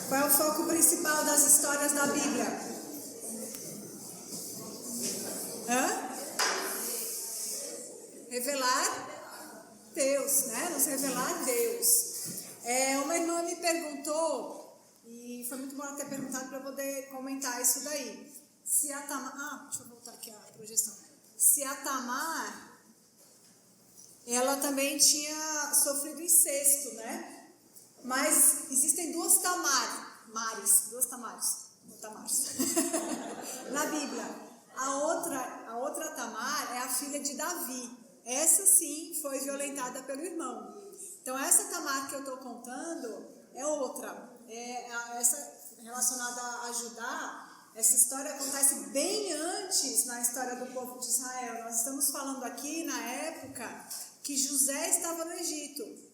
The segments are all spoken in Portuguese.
Qual é o foco principal das histórias da Bíblia? Revelar Deus, né? Nos revelar Deus. Uma irmã me perguntou, e foi muito bom ela ter perguntado para eu poder comentar isso daí. Se a Tamar... deixa eu voltar aqui a projeção. Se a Tamar, ela também tinha sofrido incesto, né? Mas existem duas Tamares na Bíblia. A outra Tamar é a filha de Davi. Essa sim foi violentada pelo irmão. Então essa Tamar que eu estou contando é outra. Essa relacionada a Judá, essa história acontece bem antes na história do povo de Israel. Nós estamos falando aqui na época que José estava no Egito.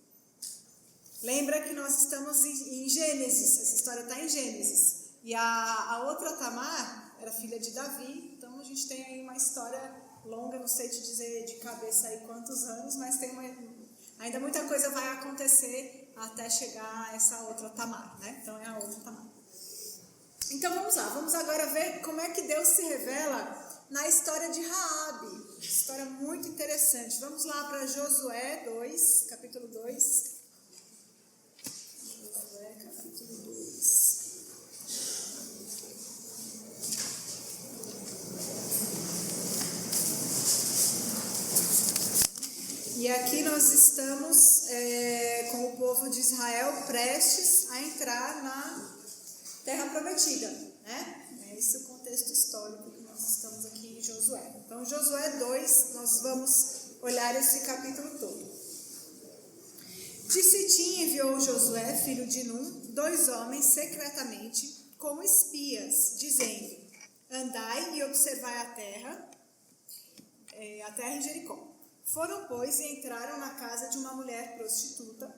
Lembra que nós estamos em Gênesis, essa história está em Gênesis. E a outra Tamar era filha de Davi, então a gente tem aí uma história longa, não sei te dizer de cabeça aí quantos anos, mas ainda muita coisa vai acontecer até chegar a essa outra Tamar, né? Então é a outra Tamar. Então vamos lá, vamos agora ver como é que Deus se revela na história de Raabe. História muito interessante. Vamos lá para Josué 2, capítulo 2. E aqui nós estamos com o povo de Israel prestes a entrar na Terra Prometida, né? É esse o contexto histórico que nós estamos aqui em Josué. Então, Josué 2, nós vamos olhar esse capítulo todo. De Sitim enviou Josué, filho de Num, 2 homens secretamente como espias, dizendo: andai e observai a terra em Jericó. Foram, pois, e entraram na casa de uma mulher prostituta,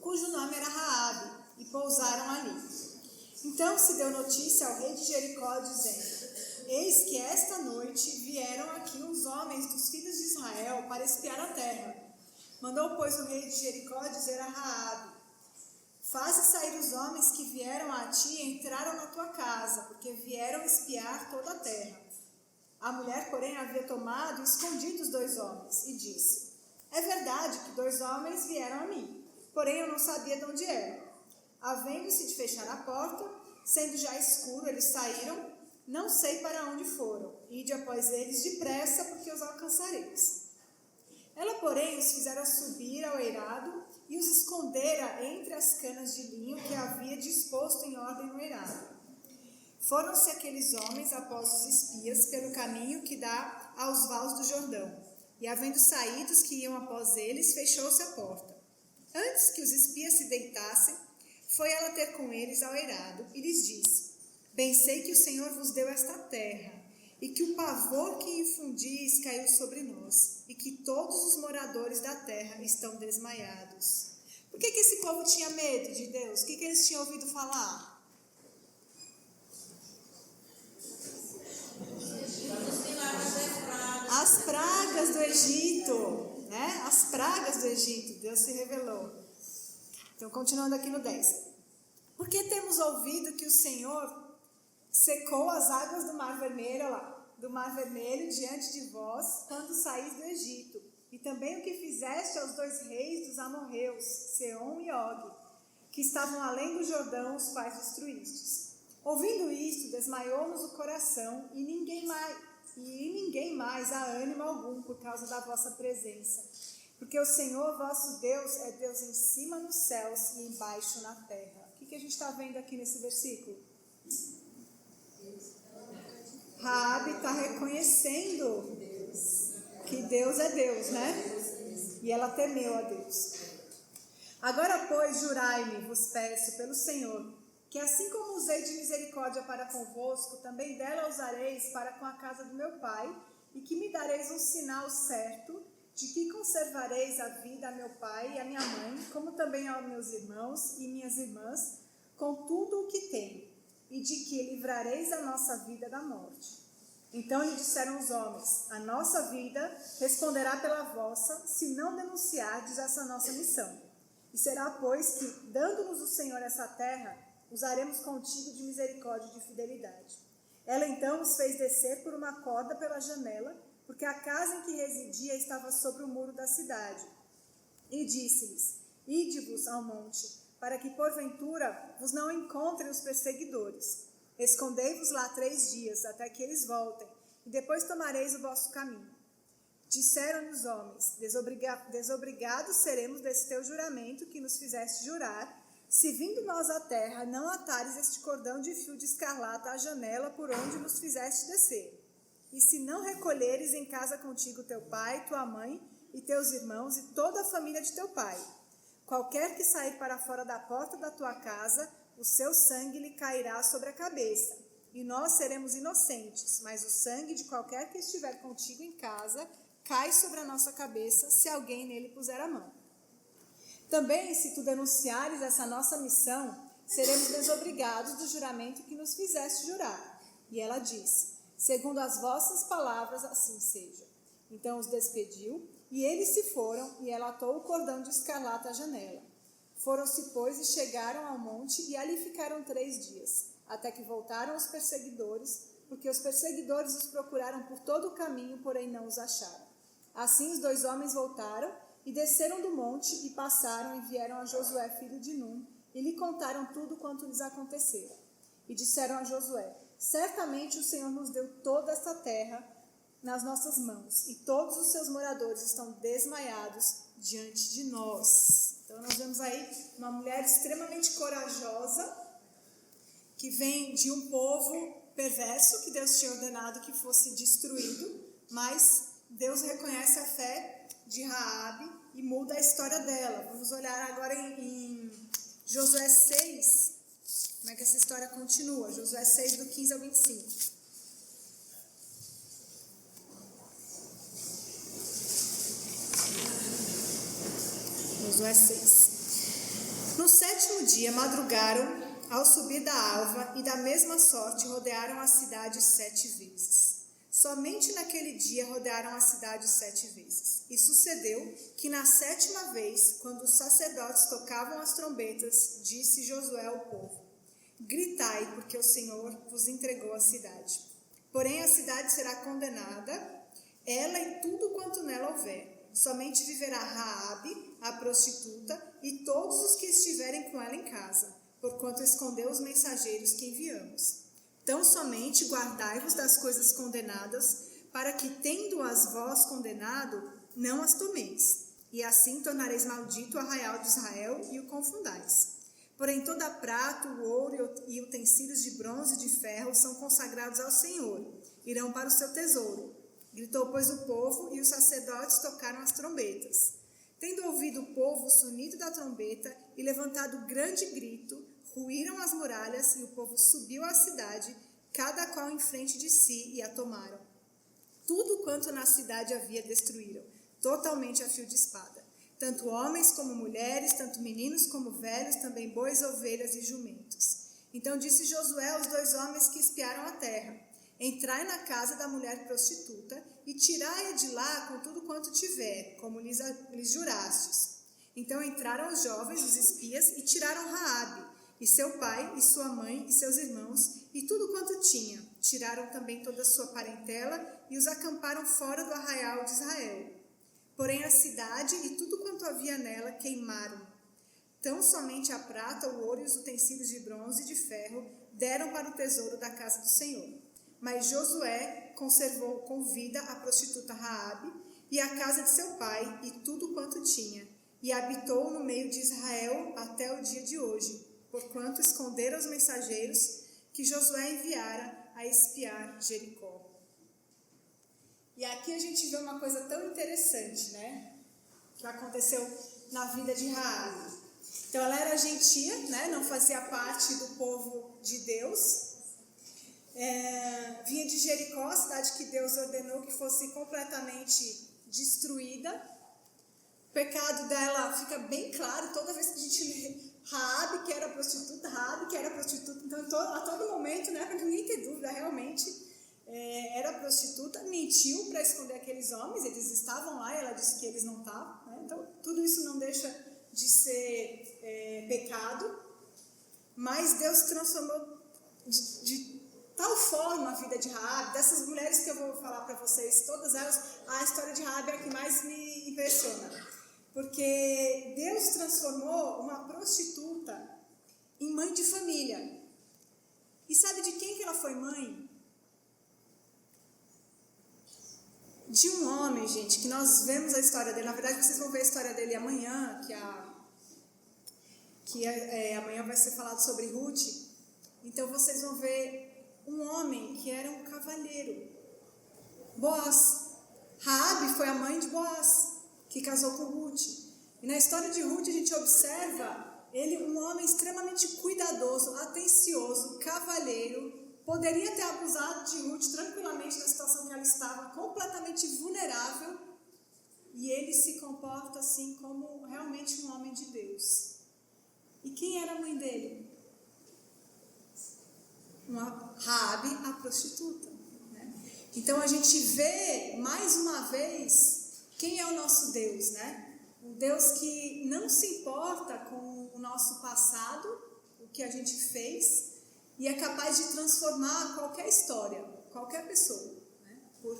cujo nome era Raabe, e pousaram ali. Então se deu notícia ao rei de Jericó, dizendo: eis que esta noite vieram aqui uns homens dos filhos de Israel para espiar a terra. Mandou, pois, o rei de Jericó dizer a Raabe: faze sair os homens que vieram a ti e entraram na tua casa, porque vieram espiar toda a terra. A mulher, porém, havia tomado e escondido os 2 homens, e disse: é verdade que 2 homens vieram a mim, porém eu não sabia de onde eram. Havendo-se de fechar a porta, sendo já escuro, eles saíram, não sei para onde foram. Ide após eles depressa, porque os alcançareis. Ela, porém, os fizera subir ao eirado e os escondera entre as canas de linho que havia disposto em ordem no eirado. Foram-se aqueles homens após os espias pelo caminho que dá aos vales do Jordão. E havendo saído os que iam após eles, fechou-se a porta. Antes que os espias se deitassem, foi ela ter com eles ao eirado e lhes disse: bem sei que o Senhor vos deu esta terra, e que o pavor que infundis caiu sobre nós, e que todos os moradores da terra estão desmaiados. Por que esse povo tinha medo de Deus? O que eles tinham ouvido falar? As pragas do Egito, né? As pragas do Egito, Deus se revelou. Então, continuando aqui no 10. Porque temos ouvido que o Senhor secou as águas do Mar Vermelho, diante de vós, quando saís do Egito, e também o que fizeste aos 2 reis dos amorreus, Seom e Og, que estavam além do Jordão, os quais destruístes. Ouvindo isto, desmaiou-nos o coração, e ninguém mais há ânimo algum por causa da vossa presença. Porque o Senhor vosso Deus é Deus em cima nos céus e embaixo na terra. O que a gente está vendo aqui nesse versículo? Raabe está reconhecendo que Deus é Deus, né? E ela temeu a Deus. Agora, pois, jurai-me, vos peço, pelo Senhor, que assim como usei de misericórdia para convosco, também dela usareis para com a casa do meu pai, e que me dareis um sinal certo, de que conservareis a vida a meu pai e a minha mãe, como também aos meus irmãos e minhas irmãs, com tudo o que tenho, e de que livrareis a nossa vida da morte. Então lhe disseram os homens: a nossa vida responderá pela vossa, se não denunciardes essa nossa missão. E será, pois, que, dando-nos o Senhor essa terra, usaremos contigo de misericórdia e de fidelidade. Ela então os fez descer por uma corda pela janela, porque a casa em que residia estava sobre o muro da cidade. E disse-lhes: ide-vos ao monte, para que porventura vos não encontrem os perseguidores. Escondei-vos lá 3 dias, até que eles voltem, e depois tomareis o vosso caminho. Disseram-lhe os homens: desobrigados seremos desse teu juramento que nos fizeste jurar, se vindo nós à terra não atares este cordão de fio de escarlata à janela por onde nos fizeste descer. E se não recolheres em casa contigo teu pai, tua mãe e teus irmãos e toda a família de teu pai. Qualquer que sair para fora da porta da tua casa, o seu sangue lhe cairá sobre a cabeça. E nós seremos inocentes, mas o sangue de qualquer que estiver contigo em casa cai sobre a nossa cabeça, se alguém nele puser a mão. Também, se tu denunciares essa nossa missão, seremos desobrigados do juramento que nos fizeste jurar. E ela disse: segundo as vossas palavras, assim seja. Então os despediu, e eles se foram, e ela atou o cordão de escarlata à janela. Foram-se, pois, e chegaram ao monte, e ali ficaram 3 dias, até que voltaram os perseguidores, porque os perseguidores os procuraram por todo o caminho, porém não os acharam. Assim os 2 homens voltaram, e desceram do monte, e passaram, e vieram a Josué, filho de Num, e lhe contaram tudo quanto lhes acontecera. E disseram a Josué: certamente o Senhor nos deu toda esta terra nas nossas mãos, e todos os seus moradores estão desmaiados diante de nós. Então nós vemos aí uma mulher extremamente corajosa, que vem de um povo perverso, que Deus tinha ordenado que fosse destruído, mas Deus reconhece a fé de Raabe e muda a história dela. Vamos olhar agora em Josué 6, como é que essa história continua. Josué 6, do 15 ao 25. Josué 6. No 7º dia madrugaram ao subir da alva, e da mesma sorte rodearam a cidade 7 vezes. Somente naquele dia rodearam a cidade 7 vezes. E sucedeu que na 7ª vez, quando os sacerdotes tocavam as trombetas, disse Josué ao povo: gritai, porque o Senhor vos entregou a cidade. Porém a cidade será condenada, ela e tudo quanto nela houver. Somente viverá Raabe, a prostituta, e todos os que estiverem com ela em casa, porquanto escondeu os mensageiros que enviamos. Tão somente guardai-vos das coisas condenadas, para que, tendo-as vós condenado, não as tomeis. E assim tornareis maldito o arraial de Israel e o confundais. Porém toda a prata, o ouro e utensílios de bronze e de ferro são consagrados ao Senhor, irão para o seu tesouro. Gritou, pois, o povo, e os sacerdotes tocaram as trombetas. Tendo ouvido o povo o sonido da trombeta e levantado grande grito, ruíram as muralhas, e o povo subiu à cidade, cada qual em frente de si, e a tomaram. Tudo quanto na cidade havia destruíram, totalmente a fio de espada. Tanto homens como mulheres, tanto meninos como velhos, também bois, ovelhas e jumentos. Então disse Josué aos 2 homens que espiaram a terra: entrai na casa da mulher prostituta e tirai-a de lá com tudo quanto tiver, como lhes jurastes. Então entraram os jovens, os espias, e tiraram Raabe, e seu pai, e sua mãe, e seus irmãos, e tudo quanto tinha. Tiraram também toda a sua parentela, e os acamparam fora do arraial de Israel. Porém a cidade e tudo quanto havia nela queimaram. Tão somente a prata, o ouro e os utensílios de bronze e de ferro deram para o tesouro da casa do Senhor. Mas Josué conservou com vida a prostituta Raabe e a casa de seu pai e tudo quanto tinha, e habitou no meio de Israel até o dia de hoje, porquanto esconderam os mensageiros que Josué enviara a espiar Jericó. E aqui a gente vê uma coisa tão interessante, né? Que aconteceu na vida de Raabe. Então ela era gentia, né? Não fazia parte do povo de Deus. Vinha de Jericó, a cidade que Deus ordenou que fosse completamente destruída. O pecado dela fica bem claro toda vez que a gente lê Raabe, que era prostituta, Raabe, que era prostituta. Então, a todo momento, né, para ninguém ter dúvida, realmente era prostituta, mentiu para esconder aqueles homens, eles estavam lá e ela disse que eles não estavam. Né? Então, tudo isso não deixa de ser pecado. mas Deus transformou de tal forma a vida de Raabe. Dessas mulheres que eu vou falar para vocês, todas elas, a história de Raabe é a que mais me impressiona. Porque Deus transformou uma prostituta em mãe de família. E sabe de quem que ela foi mãe? De um homem, gente, que nós vemos a história dele. Na verdade, vocês vão ver a história dele amanhã, amanhã vai ser falado sobre Ruth. Então vocês vão ver um homem que era um cavalheiro, Boaz. Raabe foi a mãe de Boaz, que casou com Ruth. E na história de Ruth a gente observa ele, um homem extremamente cuidadoso, atencioso, cavalheiro. Poderia ter abusado de Ruth tranquilamente na situação que ela estava, completamente vulnerável. E ele se comporta assim como realmente um homem de Deus. E quem era a mãe dele? Raabe, a prostituta. Né? Então a gente vê mais uma vez quem é o nosso Deus, né? Um Deus que não se importa com o nosso passado, o que a gente fez, e é capaz de transformar qualquer história, qualquer pessoa. Né? Por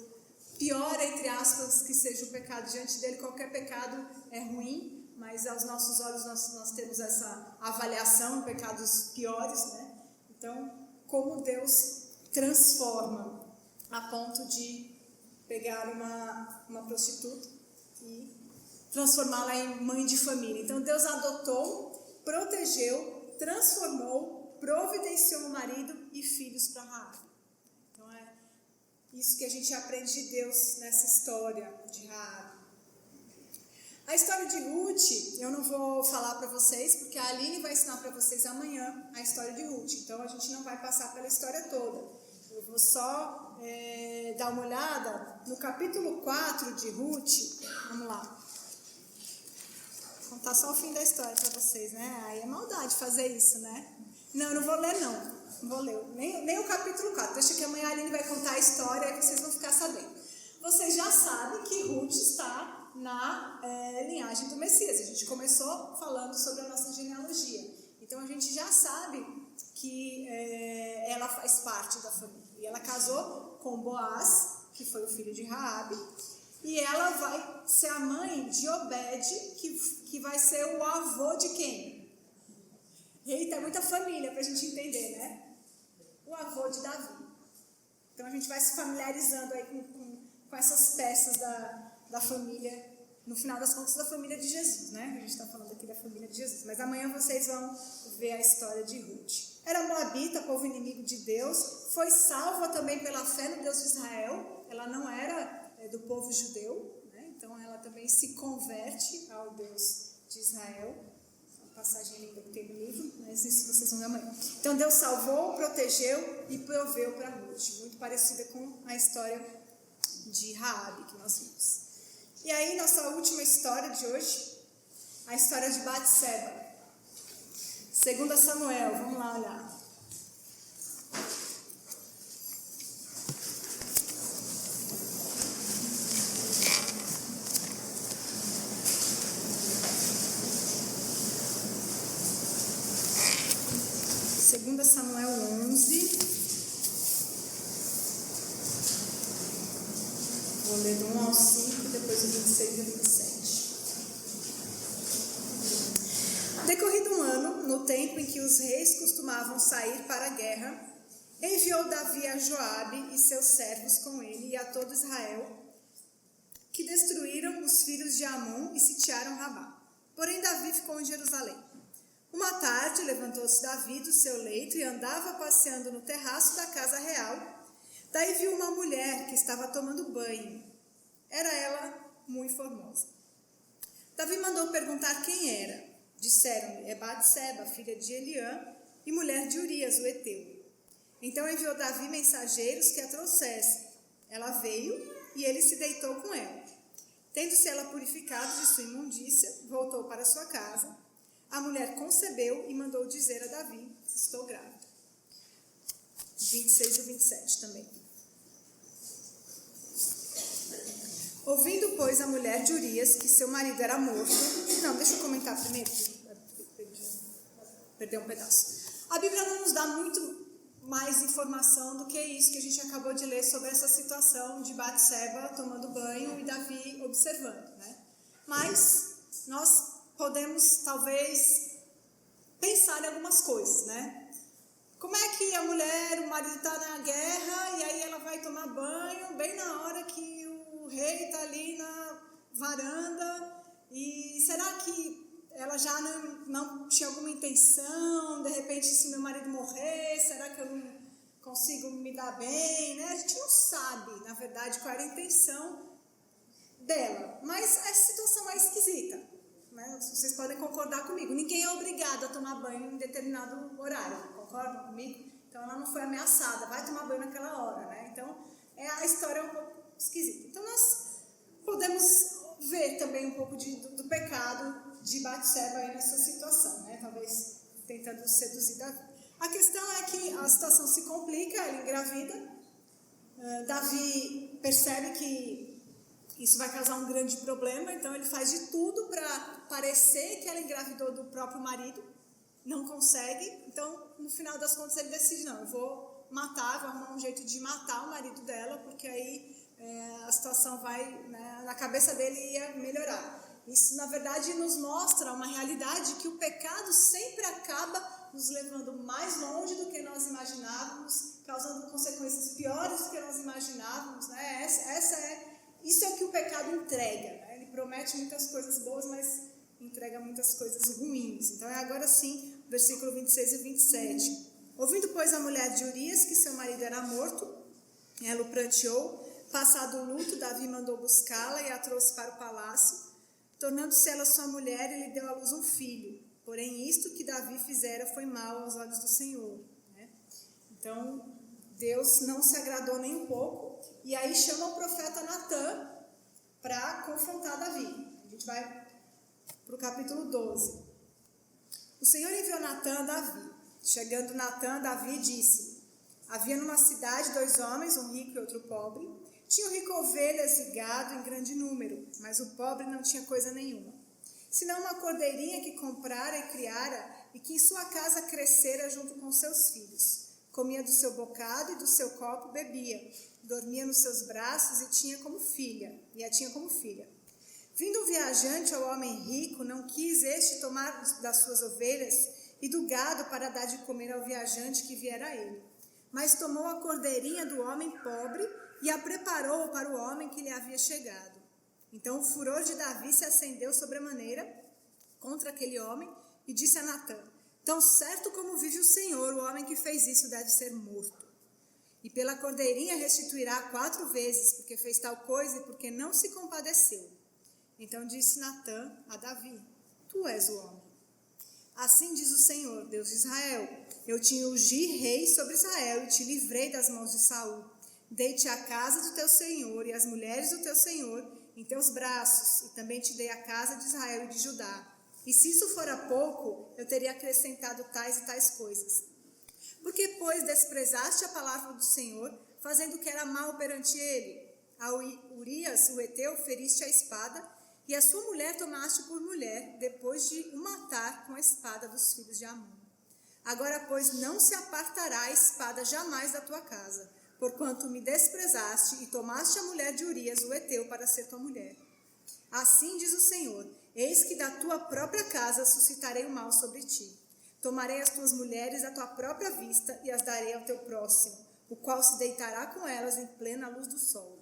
pior, entre aspas, que seja o pecado diante dele, qualquer pecado é ruim, mas aos nossos olhos nós temos essa avaliação, pecados piores, né? Então, como Deus transforma a ponto de pegar uma prostituta e transformá-la em mãe de família. Então Deus adotou, protegeu, transformou, providenciou um marido e filhos para Raabe. Então é isso que a gente aprende de Deus nessa história de Raabe. A história de Ruth, eu não vou falar para vocês, porque a Aline vai ensinar para vocês amanhã a história de Ruth. Então, a gente não vai passar pela história toda. Eu vou só dar uma olhada no capítulo 4 de Ruth. Vamos lá. Vou contar só o fim da história para vocês, né? Aí é maldade fazer isso, né? Não, eu não vou ler, não. Não vou ler. Nem o capítulo 4. Deixa que amanhã a Aline vai contar a história e vocês vão ficar sabendo. Vocês já sabem que Ruth está na linhagem do Messias. A gente começou falando sobre a nossa genealogia. Então, a gente já sabe que ela faz parte da família. E ela casou com Boaz, que foi o filho de Raabe, e ela vai ser a mãe de Obed, que vai ser o avô de quem? Eita, é muita família para a gente entender, né? O avô de Davi. Então, a gente vai se familiarizando aí com essas peças da família, no final das contas, da família de Jesus, né? A gente está falando aqui da família de Jesus. Mas amanhã vocês vão ver a história de Ruth. Era moabita, povo inimigo de Deus. Foi salva também pela fé no Deus de Israel. Ela não era do povo judeu, né? Então ela também se converte ao Deus de Israel. Uma passagem linda que tem no livro, mas isso vocês vão ver amanhã. Então Deus salvou, protegeu e proveu para Ruth. Muito parecida com a história de Raabe que nós vimos. E aí, nossa última história de hoje, a história de Batseba. 2 Samuel, vamos lá olhar. Segunda Samuel 11. Vou ler do 1 ao 5, depois o 26 e o 27. Decorrido um ano, no tempo em que os reis costumavam sair para a guerra, enviou Davi a Joabe e seus servos com ele e a todo Israel, que destruíram os filhos de Amon e sitiaram Rabá. Porém, Davi ficou em Jerusalém. Uma tarde, levantou-se Davi do seu leito e andava passeando no terraço da casa real. Daí viu uma mulher que estava tomando banho. Era ela muito formosa. Davi mandou perguntar quem era. Disseram-lhe, é Batseba, filha de Eliã e mulher de Urias, o heteu. Então enviou Davi mensageiros que a trouxessem. Ela veio e ele se deitou com ela. Tendo-se ela purificado de sua imundícia, voltou para sua casa. A mulher concebeu e mandou dizer a Davi, estou grávida. 26 e 27 também. Ouvindo, pois, a mulher de Urias que seu marido era morto... Não, deixa eu comentar primeiro. Perdi um pedaço. A Bíblia não nos dá muito mais informação do que isso que a gente acabou de ler sobre essa situação de Batseba tomando banho e Davi observando, né? Mas nós podemos talvez pensar em algumas coisas, né? Como é que a mulher, o marido está na guerra e aí ela vai tomar banho bem na hora que o rei está ali na varanda? E será que ela já não tinha alguma intenção? De repente, se meu marido morrer, será que eu não consigo me dar bem, né? A gente não sabe, na verdade, qual era a intenção dela. Mas essa situação é esquisita, né? Vocês podem concordar comigo. Ninguém é obrigado a tomar banho em determinado horário. Concordam comigo? Então, ela não foi ameaçada. Vai tomar banho naquela hora, né? Então, a história é um pouco esquisita. Então, nós podemos ver também um pouco do pecado de Batseba aí nessa situação, né? Talvez tentando seduzir Davi. A questão é que a situação se complica, ela engravida. Davi percebe que isso vai causar um grande problema, então ele faz de tudo para parecer que ela engravidou do próprio marido, não consegue, então no final das contas ele decide, não, eu vou matar, vou arrumar um jeito de matar o marido dela, porque aí a situação vai, né, na cabeça dele ia melhorar. Isso, na verdade, nos mostra uma realidade que o pecado sempre acaba nos levando mais longe do que nós imaginávamos, causando consequências piores do que nós imaginávamos, né? Isso é o que o pecado entrega, né? Ele promete muitas coisas boas, mas entrega muitas coisas ruins. Então, agora sim, versículo 26 e 27. Ouvindo, pois, a mulher de Urias que seu marido era morto, ela o pranteou. Passado o luto, Davi mandou buscá-la e a trouxe para o palácio. Tornando-se ela sua mulher, ele deu à luz um filho. Porém, isto que Davi fizera foi mal aos olhos do Senhor, né? Então, Deus não se agradou nem um pouco. E aí chama o profeta Natã para confrontar Davi. A gente vai para o capítulo 12. O Senhor enviou Natã a Davi. Chegando Natã, Davi disse: havia numa cidade 2 homens, um rico e outro pobre. Tinha o rico ovelhas e gado em grande número, mas o pobre não tinha coisa nenhuma, senão uma cordeirinha que comprara e criara, e que em sua casa crescera junto com seus filhos. Comia do seu bocado e do seu copo bebia, dormia nos seus braços e a tinha como filha. Vindo um viajante ao homem rico, não quis este tomar das suas ovelhas e do gado para dar de comer ao viajante que viera a ele, mas tomou a cordeirinha do homem pobre e a preparou para o homem que lhe havia chegado. Então o furor de Davi se acendeu sobremaneira contra aquele homem e disse a Natã: tão certo como vive o Senhor, o homem que fez isso deve ser morto. E pela cordeirinha restituirá 4 vezes, porque fez tal coisa e porque não se compadeceu. Então disse Natã a Davi: tu és o homem. Assim diz o Senhor, Deus de Israel: eu te ungi rei sobre Israel e te livrei das mãos de Saul. Dei-te a casa do teu senhor e as mulheres do teu senhor em teus braços, e também te dei a casa de Israel e de Judá. E se isso fora pouco, eu teria acrescentado tais e tais coisas. Porque, pois, desprezaste a palavra do Senhor, fazendo o que era mal perante ele? A Urias, o heteu, feriste a espada, e a sua mulher tomaste por mulher, depois de o matar com a espada dos filhos de Amon. Agora, pois, não se apartará a espada jamais da tua casa, porquanto me desprezaste e tomaste a mulher de Urias, o heteu, para ser tua mulher. Assim diz o Senhor: eis que da tua própria casa suscitarei o mal sobre ti. Tomarei as tuas mulheres à tua própria vista e as darei ao teu próximo, o qual se deitará com elas em plena luz do sol.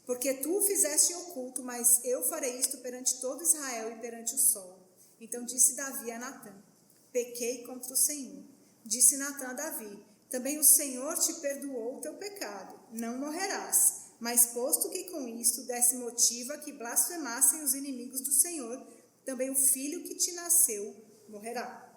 Porque tu o fizeste em oculto, mas eu farei isto perante todo Israel e perante o sol. Então disse Davi a Natã: pequei contra o Senhor. Disse Natã a Davi: também o Senhor te perdoou o teu pecado, não morrerás. Mas posto que com isto desse motivo a que blasfemassem os inimigos do Senhor, também o filho que te nasceu morrerá.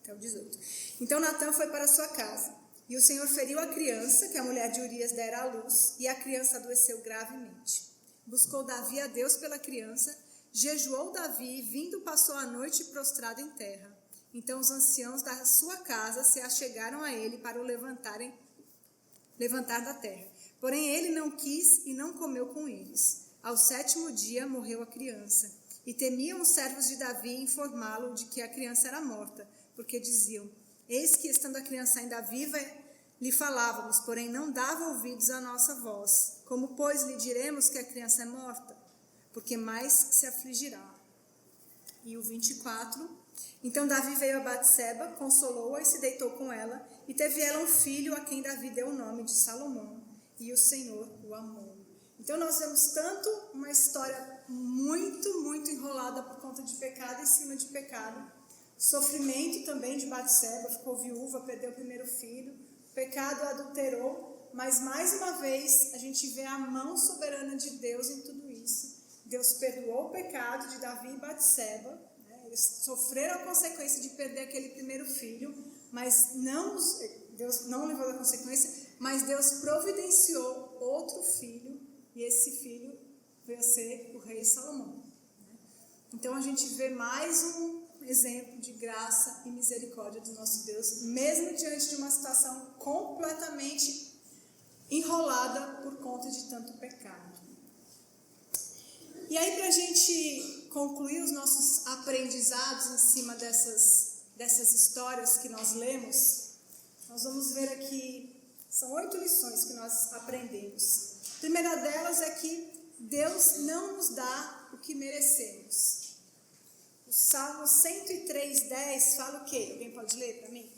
Até o 18. Então Natã foi para sua casa, e o Senhor feriu a criança que a mulher de Urias dera à luz, e a criança adoeceu gravemente. Buscou Davi a Deus pela criança, jejuou Davi, e vindo passou a noite prostrado em terra. Então os anciãos da sua casa se achegaram a ele para o levantar da terra. Porém ele não quis e não comeu com eles. Ao 7º dia morreu a criança. E temiam os servos de Davi informá-lo de que a criança era morta, porque diziam: Eis que, estando a criança ainda viva, lhe falávamos, porém não dava ouvidos à nossa voz. Como, pois, lhe diremos que a criança é morta? Porque mais se afligirá. E o 24. Então Davi veio a Batseba, consolou-a e se deitou com ela, e teve ela um filho a quem Davi deu o nome de Salomão, e o Senhor o amou. Então nós vemos tanto uma história muito enrolada por conta de pecado em cima de pecado, sofrimento também de Batseba, ficou viúva, perdeu o primeiro filho, pecado adulterou, mas mais uma vez a gente vê a mão soberana de Deus em tudo isso. Deus perdoou o pecado de Davi e Batseba, né? Eles sofreram a consequência de perder aquele primeiro filho, mas Deus não levou a consequência, mas Deus providenciou outro filho, e esse filho veio a ser o rei Salomão, né? Então a gente vê mais um exemplo de graça e misericórdia do nosso Deus, mesmo diante de uma situação completamente enrolada por conta de tanto pecado. E aí, para a gente concluir os nossos aprendizados em cima dessas histórias que nós lemos, nós vamos ver aqui, são 8 lições que nós aprendemos. A primeira delas é que Deus não nos dá o que merecemos. O Salmo 103:10 fala o quê? Alguém pode ler para mim?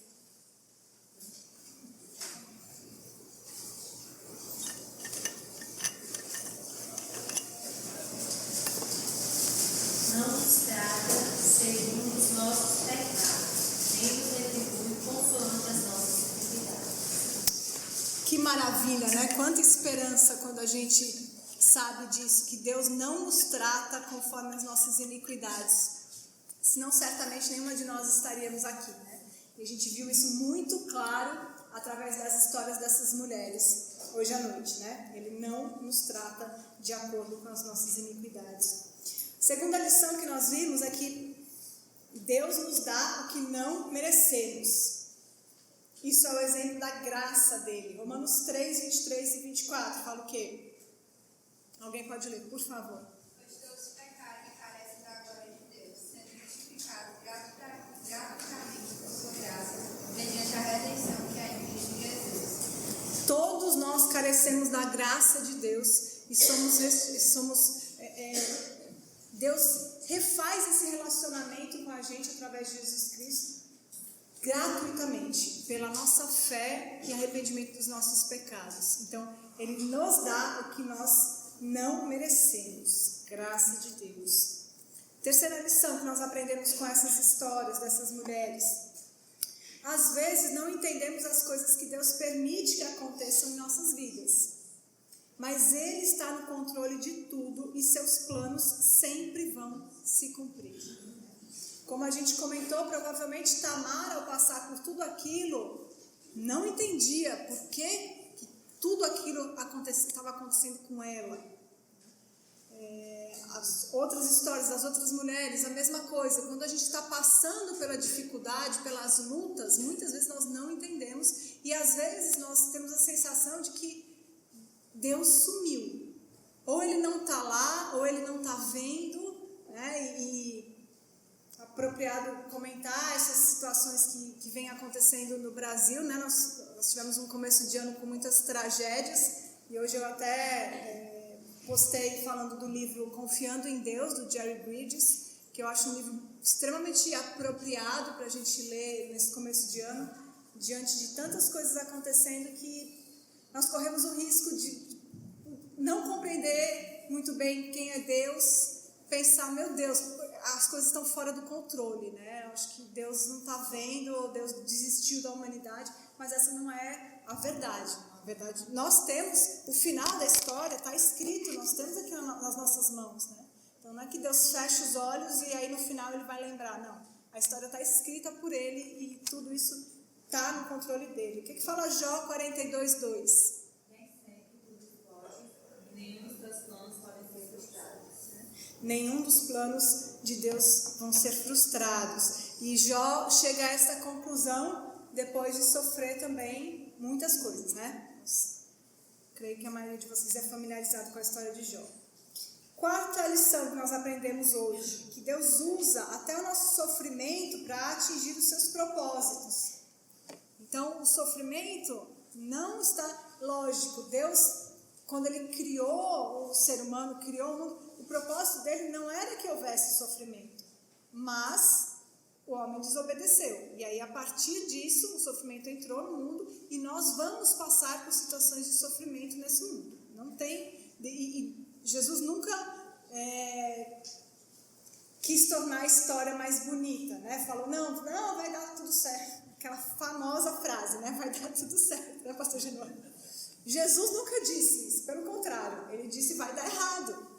Não nos trata segundo os nossos pecados, nem nos retribui consoante as nossas iniquidades. Que maravilha, né? Quanta esperança quando a gente sabe disso, que Deus não nos trata conforme as nossas iniquidades. Senão certamente nenhuma de nós estaríamos aqui, né? E a gente viu isso muito claro através das histórias dessas mulheres hoje à noite, né? Ele não nos trata de acordo com as nossas iniquidades. Segunda lição que nós vimos é que Deus nos dá o que não merecemos. Isso é o exemplo da graça dele. Romanos 3, 23 e 24 fala o quê? Alguém pode ler, por favor. Mediante a redenção que há em Cristo Jesus. Todos nós carecemos da graça de Deus e Deus refaz esse relacionamento com a gente através de Jesus Cristo gratuitamente, pela nossa fé e arrependimento dos nossos pecados. Então, Ele nos dá o que nós não merecemos, graça de Deus. Terceira lição que nós aprendemos com essas histórias dessas mulheres. Às vezes não entendemos as coisas que Deus permite que aconteçam em nossas vidas, mas Ele está no controle de tudo e seus planos sempre vão se cumprir. Como a gente comentou, provavelmente Tamar, ao passar por tudo aquilo, não entendia por que tudo aquilo estava acontecendo com ela. As outras histórias das outras mulheres, a mesma coisa. Quando a gente está passando pela dificuldade, pelas lutas, muitas vezes nós não entendemos e às vezes nós temos a sensação de que Deus sumiu. Ou Ele não está lá, ou Ele não está vendo, né? E apropriado comentar essas situações que vêm acontecendo no Brasil, né? Nós tivemos um começo de ano com muitas tragédias e hoje eu até postei falando do livro Confiando em Deus, do Jerry Bridges, que eu acho um livro extremamente apropriado para a gente ler nesse começo de ano, diante de tantas coisas acontecendo que nós corremos o risco de não compreender muito bem quem é Deus, pensar, meu Deus, as coisas estão fora do controle, né? Eu acho que Deus não está vendo, ou Deus desistiu da humanidade, mas essa não é a verdade. A verdade, nós temos o final da história, está escrito, nós temos aqui nas nossas mãos, né? Então não é que Deus fecha os olhos e aí no final Ele vai lembrar, não. A história está escrita por Ele e tudo isso está no controle dele. O que fala Jó 42:2? Nenhum dos planos de Deus vão ser frustrados. E Jó chega a essa conclusão depois de sofrer também muitas coisas, né? Creio que a maioria de vocês é familiarizado com a história de Jó. Quarta lição que nós aprendemos hoje, que Deus usa até o nosso sofrimento para atingir os seus propósitos. o sofrimento não está lógico. Deus, quando Ele criou o ser humano, criou o mundo, o propósito dele não era que houvesse sofrimento, mas o homem desobedeceu. E aí, a partir disso, o sofrimento entrou no mundo e nós vamos passar por situações de sofrimento nesse mundo. Não tem... E Jesus nunca quis tornar a história mais bonita, né? Falou, não, vai dar tudo certo. Aquela famosa frase, né? Vai dar tudo certo, né, pastor Genô? Jesus nunca disse isso, pelo contrário. Ele disse, vai dar errado.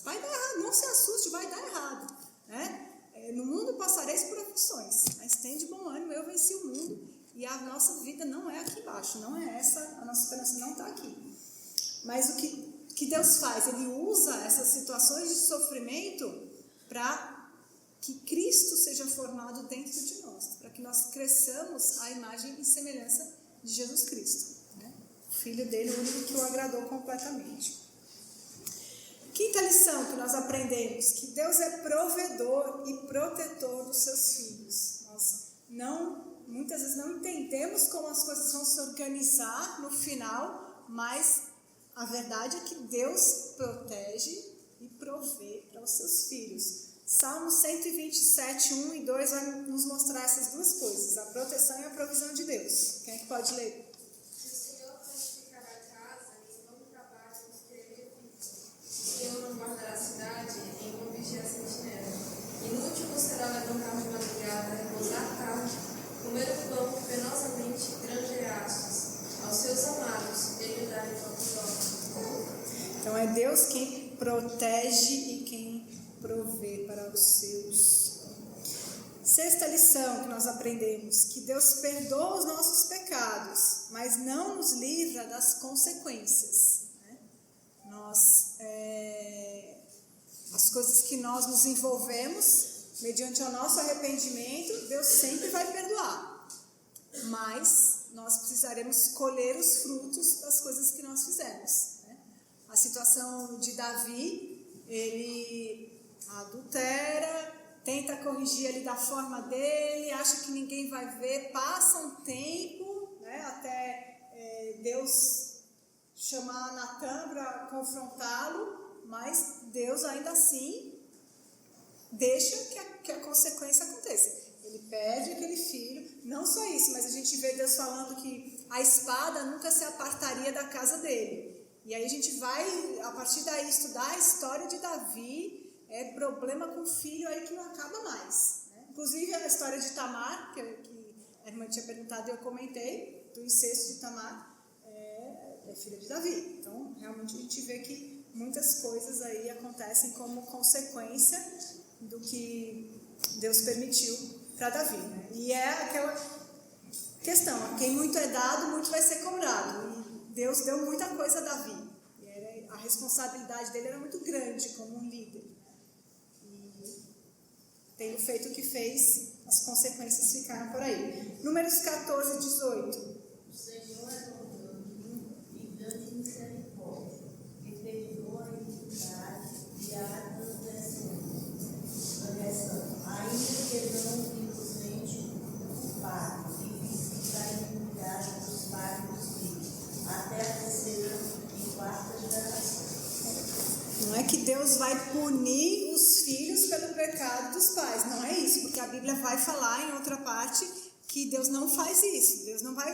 Vai dar errado, não se assuste, vai dar errado, né? No mundo passareis por aflições, mas tem de bom ânimo, eu venci o mundo. E a nossa vida não é aqui embaixo, não é essa, a nossa esperança não está aqui. Mas o que Deus faz? Ele usa essas situações de sofrimento para que Cristo seja formado dentro de nós, para que nós cresçamos à imagem e semelhança de Jesus Cristo, né? O Filho dele, o único que o agradou completamente. Quinta lição que nós aprendemos, que Deus é provedor e protetor dos seus filhos. Nós muitas vezes não entendemos como as coisas vão se organizar no final, mas a verdade é que Deus protege e provê para os seus filhos. Salmo 127, 1 e 2 vai nos mostrar essas duas coisas, a proteção e a provisão de Deus. Quem é que pode ler? Não guardará a cidade, em vão vigiar a sentinela. Inútil vos será levantar de madrugada, repousar à tarde, comer o pão penosamente granjeaços. Aos seus amados, ele dá enquanto dorme. Então é Deus quem protege e quem provê para os seus. Sexta lição que nós aprendemos, que Deus perdoa os nossos pecados, mas não nos livra das consequências. As coisas que nós nos envolvemos, mediante o nosso arrependimento, Deus sempre vai perdoar. Mas nós precisaremos colher os frutos das coisas que nós fizemos, né? A situação de Davi, ele adultera, tenta corrigir ele da forma dele, acha que ninguém vai ver, passa um tempo, né, até Deus chamar Natan para confrontá-lo, mas Deus ainda assim deixa que a consequência aconteça. Ele perde aquele filho, não só isso, mas a gente vê Deus falando que a espada nunca se apartaria da casa dele. E aí a gente vai, a partir daí, estudar a história de Davi, problema com o filho aí que não acaba mais, né? Inclusive a história de Tamar, que a irmã tinha perguntado e eu comentei, do incesto de Tamar, é filha de Davi. Então, realmente a gente vê que muitas coisas aí acontecem como consequência do que Deus permitiu para Davi, né? E é aquela questão, a quem muito é dado, muito vai ser cobrado. E Deus deu muita coisa a Davi. E a responsabilidade dele era muito grande como um líder. E tendo feito o que fez, as consequências ficaram por aí. Números 14, 18. O Senhor é bondoso e grande misericórdia, e perdoa a iniquidade e a transgressão. Ainda que não inocente o pai, e visita a iniquidade dos pais e dos filhos, até a terceira e quarta geração. Não é que Deus vai punir os filhos pelo pecado dos pais, não é isso, porque a Bíblia vai falar em outra parte que Deus não faz isso. Deus não vai,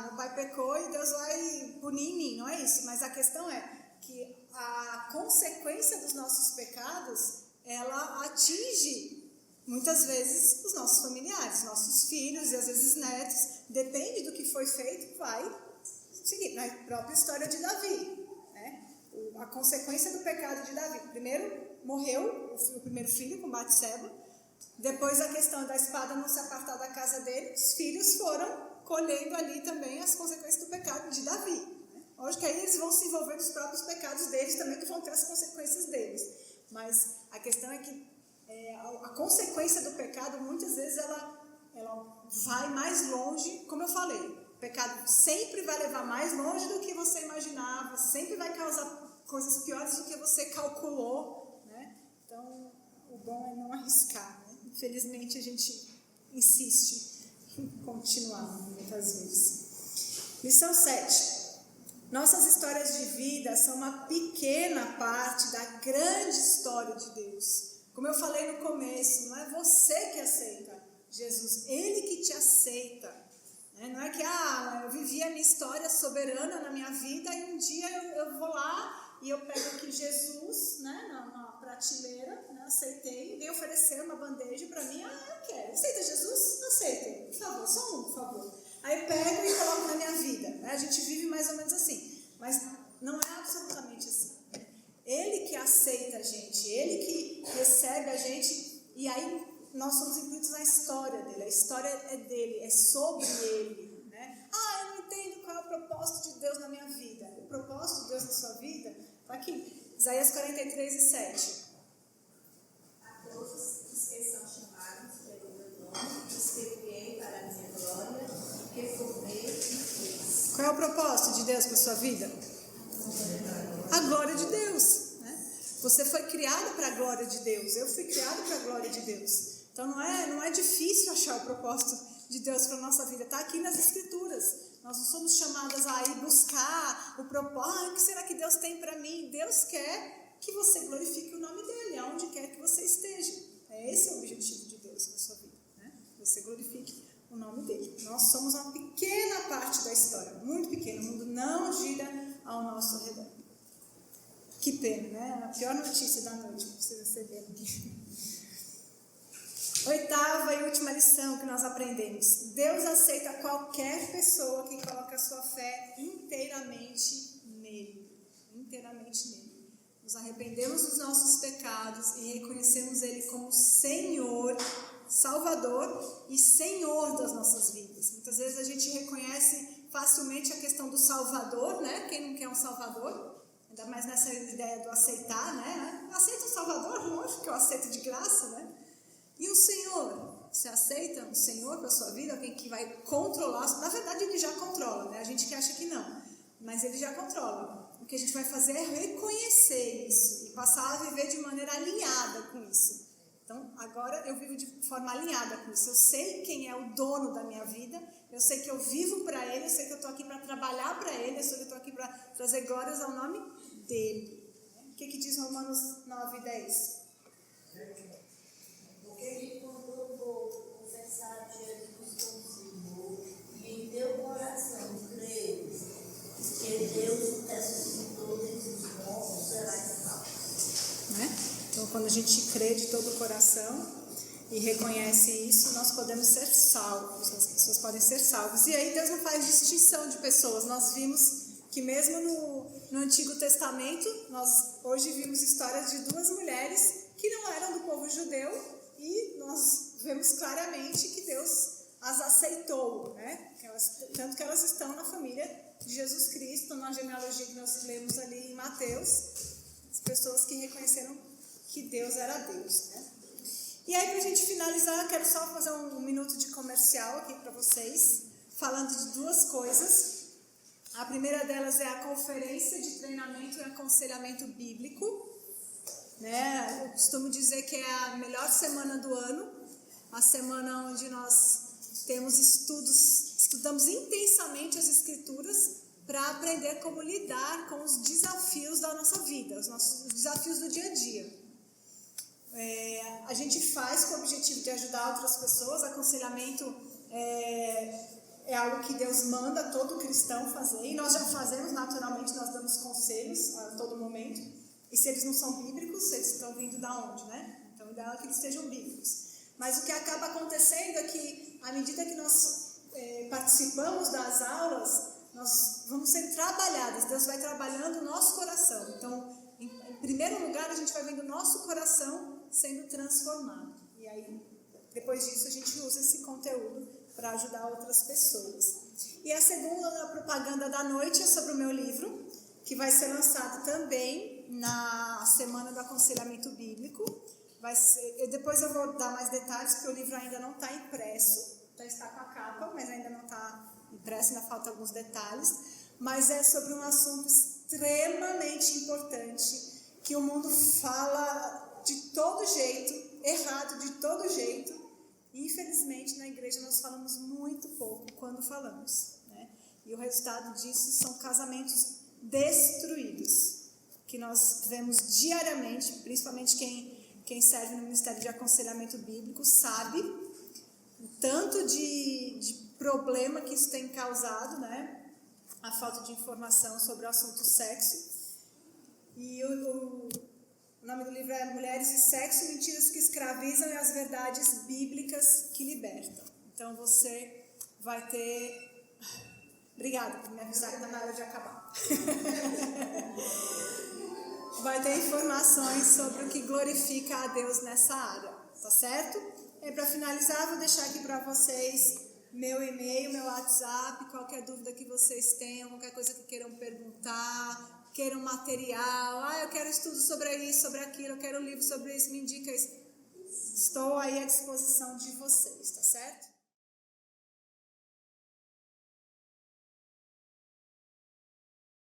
meu pai pecou e Deus vai punir em mim, não é isso. Mas a questão é que a consequência dos nossos pecados, ela atinge muitas vezes os nossos familiares, nossos filhos e às vezes netos, depende do que foi feito, vai seguir. Na própria história de Davi, né? A consequência do pecado de Davi, primeiro morreu o primeiro filho com Batseba, depois a questão da espada não se apartar da casa dele, os filhos foram colhendo ali também as consequências do pecado de Davi, né? Lógico que aí eles vão se envolver nos próprios pecados deles também, que vão ter as consequências deles, mas a questão é que a consequência do pecado, muitas vezes, ela vai mais longe, como eu falei. O pecado sempre vai levar mais longe do que você imaginava, sempre vai causar coisas piores do que você calculou, né? Então, o bom é não arriscar, né? Infelizmente, a gente insiste continuar muitas vezes. Lição 7. Nossas histórias de vida são uma pequena parte da grande história de Deus. Como eu falei no começo, não é você que aceita Jesus, Ele que te aceita. Não é que eu vivi a minha história soberana na minha vida e um dia eu vou lá e eu pego aqui Jesus, né, na prateleira, né, aceitei, dei oferecer uma bandeja para mim, eu quero. Aceita Jesus? Aceita. Por favor, só um, por favor. Aí eu pego e coloco na minha vida. Né? A gente vive mais ou menos assim, mas não é absolutamente assim. Ele que aceita a gente, Ele que recebe a gente, e aí nós somos incluídos na história dele. A história é dele, é sobre ele. Né? Eu não entendo qual é o propósito de Deus na minha vida. O propósito de Deus na sua vida está aqui, Isaías 43:7. A todos os que são chamados pelo meu nome, os que criei para a minha glória, que formei e fiz. Qual é o propósito de Deus para a sua vida? A glória de Deus. Né? Você foi criado para a glória de Deus. Eu fui criado para a glória de Deus. Então não é difícil achar o propósito de Deus para a nossa vida. Está aqui nas Escrituras. Nós não somos chamadas a ir buscar o propósito. O que será que Deus tem para mim? Deus quer que você glorifique o nome dEle, aonde quer que você esteja. Esse é o objetivo de Deus para a sua vida. Né? Você glorifique o nome dEle. Nós somos uma pequena parte da história, muito pequena. O mundo não gira ao nosso redor. Que pena, né? A pior notícia da noite que vocês receberam aqui. 8ª e última lição que nós aprendemos. Deus aceita qualquer pessoa que coloca a sua fé inteiramente nele. Inteiramente nele. Nos arrependemos dos nossos pecados e reconhecemos Ele como Senhor, Salvador e Senhor das nossas vidas. Muitas vezes a gente reconhece facilmente a questão do Salvador, né? Quem não quer um Salvador? Ainda mais nessa ideia do aceitar, né? Aceita um Salvador? Lógico que eu aceito de graça, né? E o Senhor? Você aceita um Senhor para a sua vida? Alguém que vai controlar? Na verdade, Ele já controla, né? A gente que acha que não. Mas Ele já controla. O que a gente vai fazer é reconhecer isso e passar a viver de maneira alinhada com isso. Então, agora eu vivo de forma alinhada com isso. Eu sei quem é o dono da minha vida. Eu sei que eu vivo para Ele. Eu sei que eu estou aqui para trabalhar para Ele. Eu sei que eu estou aqui para trazer glórias ao nome dEle. O que diz Romanos 9:10? Porque quando eu vou confessar diante do Senhor e em teu coração creres que Deus ressuscitou dentre os mortos, serás salvo. Né? Então, quando a gente crê de todo o coração e reconhece isso, nós podemos ser salvos. As pessoas podem ser salvas. E aí Deus não faz distinção de pessoas. Nós vimos que mesmo no Antigo Testamento, nós hoje vimos histórias de 2 mulheres que não eram do povo judeu. E nós vemos claramente que Deus as aceitou, né? Tanto que elas estão na família de Jesus Cristo, na genealogia que nós lemos ali em Mateus, as pessoas que reconheceram que Deus era Deus, né? E aí, para a gente finalizar, quero só fazer um minuto de comercial aqui para vocês, falando de 2 coisas. A primeira delas é a conferência de treinamento e aconselhamento bíblico. Né? Eu costumo dizer que é a melhor semana do ano, a semana onde nós estudamos intensamente as Escrituras para aprender como lidar com os desafios da nossa vida, os nossos desafios do dia a dia. A gente faz com o objetivo de ajudar outras pessoas. Aconselhamento é algo que Deus manda todo cristão fazer, e nós já fazemos naturalmente, nós damos conselhos a todo momento. E se eles não são bíblicos, eles estão vindo da onde, né? Então, o ideal é que eles sejam bíblicos. Mas o que acaba acontecendo é que, à medida que nós participamos das aulas, nós vamos ser trabalhados. Deus vai trabalhando o nosso coração. Então, em primeiro lugar, a gente vai vendo o nosso coração sendo transformado. E aí, depois disso, a gente usa esse conteúdo para ajudar outras pessoas. E a segunda propaganda da noite é sobre o meu livro, que vai ser lançado também na semana do aconselhamento bíblico. Depois eu vou dar mais detalhes, porque o livro ainda não está impresso, já está com a capa, mas ainda não está impresso, ainda faltam alguns detalhes. Mas é sobre um assunto extremamente importante, que o mundo fala de todo jeito, errado de todo jeito, Infelizmente, na igreja nós falamos muito pouco quando falamos, né? E o resultado disso são casamentos destruídos, que nós vemos diariamente, principalmente quem serve no Ministério de Aconselhamento Bíblico sabe o tanto de problema que isso tem causado, né? A falta de informação sobre o assunto sexo. E o nome do livro é Mulheres e Sexo, Mentiras que Escravizam e as Verdades Bíblicas que Libertam. Então você vai ter... Obrigada por me avisar que está na hora de acabar. Vai ter informações sobre o que glorifica a Deus nessa área, tá certo? E para finalizar, vou deixar aqui para vocês meu e-mail, meu WhatsApp, qualquer dúvida que vocês tenham, qualquer coisa que queiram perguntar, queiram material, eu quero estudo sobre isso, sobre aquilo, eu quero um livro sobre isso, me indica isso. Estou aí à disposição de vocês, tá certo?